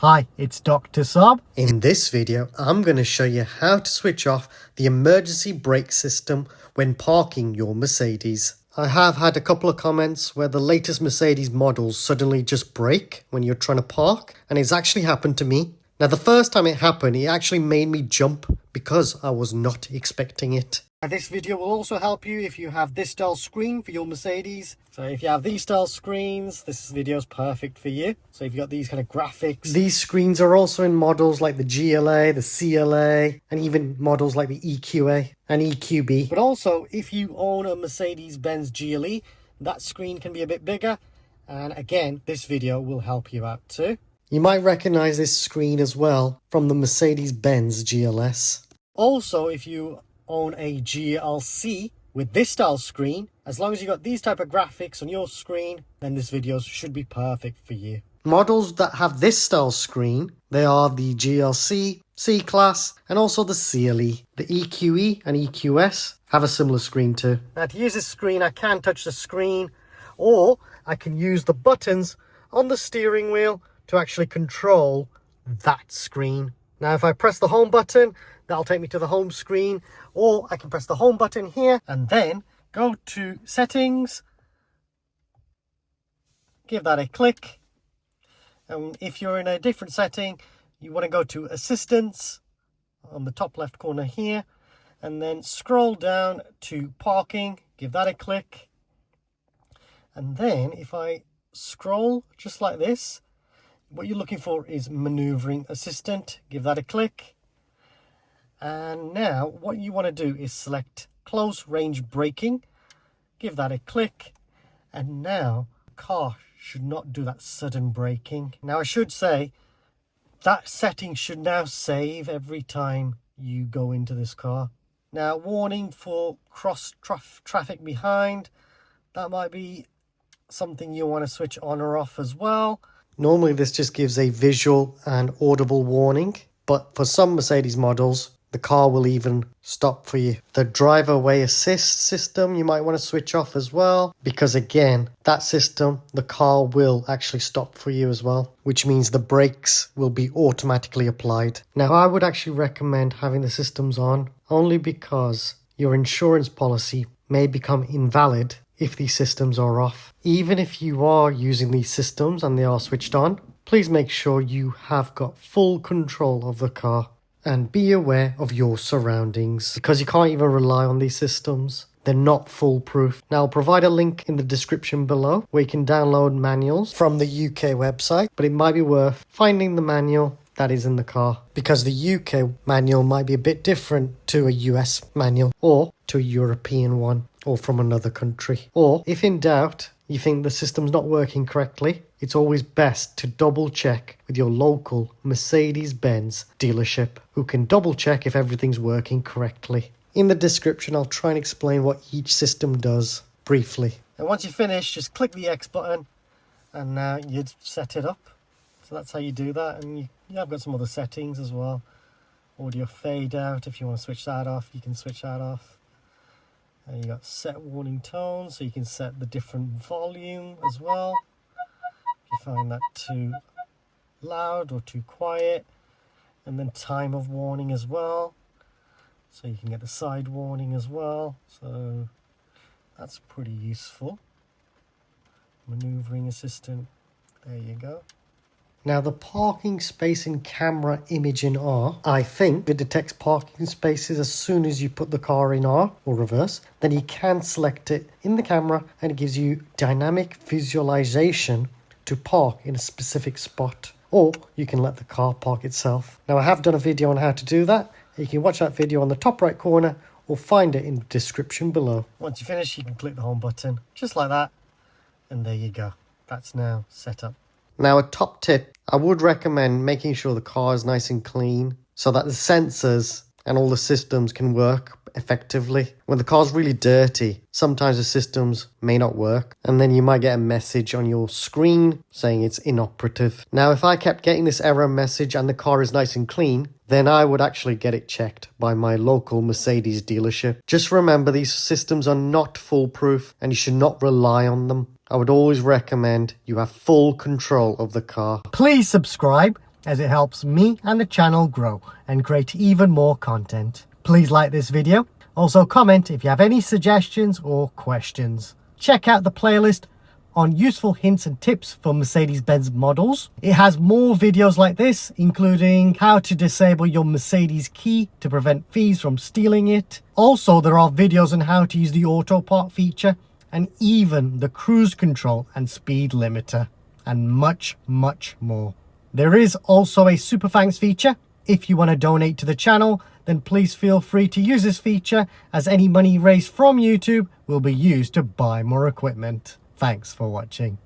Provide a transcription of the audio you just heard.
Hi, it's Dr. Saab. In this video, I'm going to show you how to switch off the emergency brake system when parking your Mercedes. I have had a couple of comments where the latest Mercedes models suddenly just brake when you're trying to park, and it's actually happened to me. Now, the first time it happened, it actually made me jump because I was not expecting it. This video will also help you if you have this style screen for your Mercedes. So if you have these style screens, this video is perfect for you. So if you've got these kind of graphics. These screens are also in models like the GLA, the CLA, and even models like the EQA and EQB. But also, if you own a Mercedes-Benz GLE, that screen can be a bit bigger. And again, this video will help you out too. You might recognize this screen as well from the Mercedes-Benz GLS. Also, if you own a GLC with this style screen, as long as you got these type of graphics on your screen, then this video should be perfect for you. Models that have this style screen, they are the GLC, C-Class, and also the CLE. The EQE and EQS have a similar screen too. Now to use this screen, I can touch the screen, or I can use the buttons on the steering wheel to actually control that screen. Now if I press the home button, that'll take me to the home screen, or I can press the home button here and then go to settings, give that a click, and if you're in a different setting, you want to go to assistance on the top left corner here, and then scroll down to parking, give that a click, and then if I scroll just like this, what you're looking for is maneuvering assistant, give that a click. And now what you want to do is select close range braking, give that a click, and now car should not do that sudden braking. Now I should say that setting should now save every time you go into this car. Now warning for cross traffic behind, that might be something you want to switch on or off as well. Normally this just gives a visual and audible warning, but for some Mercedes models, the car will even stop for you. The driver way assist system you might want to switch off as well, because again, that system, the car will actually stop for you as well, which means the brakes will be automatically applied. Now, I would actually recommend having the systems on only because your insurance policy may become invalid if these systems are off. Even if you are using these systems and they are switched on, please make sure you have got full control of the car and be aware of your surroundings, because you can't even rely on these systems. They're not foolproof. Now, I'll provide a link in the description below where you can download manuals from the UK website, but it might be worth finding the manual that is in the car, because the UK manual might be a bit different to a US manual or to a European one or from another country. Or if in doubt, you think the system's not working correctly, it's always best to double check with your local Mercedes-Benz dealership, who can double check if everything's working correctly. In the description, I'll try and explain what each system does briefly. And once you finish, just click the X button and now you'd set it up. So that's how you do that. And you have got some other settings as well. Audio fade out, if you want to switch that off, you can switch that off. And you got set warning tone, so you can set the different volume as well. If you find that too loud or too quiet. And then time of warning as well. So you can get the side warning as well. So that's pretty useful. Maneuvering assistant, there you go. Now, the parking space in camera image in R, I think it detects parking spaces as soon as you put the car in R or reverse. Then you can select it in the camera and it gives you dynamic visualization to park in a specific spot. Or you can let the car park itself. Now, I have done a video on how to do that. You can watch that video on the top right corner or find it in the description below. Once you finish, you can click the home button, just like that. And there you go. That's now set up. Now, a top tip, I would recommend making sure the car is nice and clean so that the sensors and all the systems can work effectively. When the car's really dirty, sometimes the systems may not work, and then you might get a message on your screen saying it's inoperative. Now, if I kept getting this error message and the car is nice and clean, then I would actually get it checked by my local Mercedes dealership. Just remember, these systems are not foolproof and you should not rely on them. I would always recommend you have full control of the car. Please subscribe, as it helps me and the channel grow and create even more content. Please like this video. Also comment if you have any suggestions or questions. Check out the playlist on useful hints and tips for Mercedes-Benz models. It has more videos like this, including how to disable your Mercedes key to prevent thieves from stealing it. Also, there are videos on how to use the auto park feature and even the cruise control and speed limiter, and much, much more. There is also a super thanks feature. If you want to donate to the channel, then please feel free to use this feature, as any money raised from YouTube will be used to buy more equipment. Thanks for watching.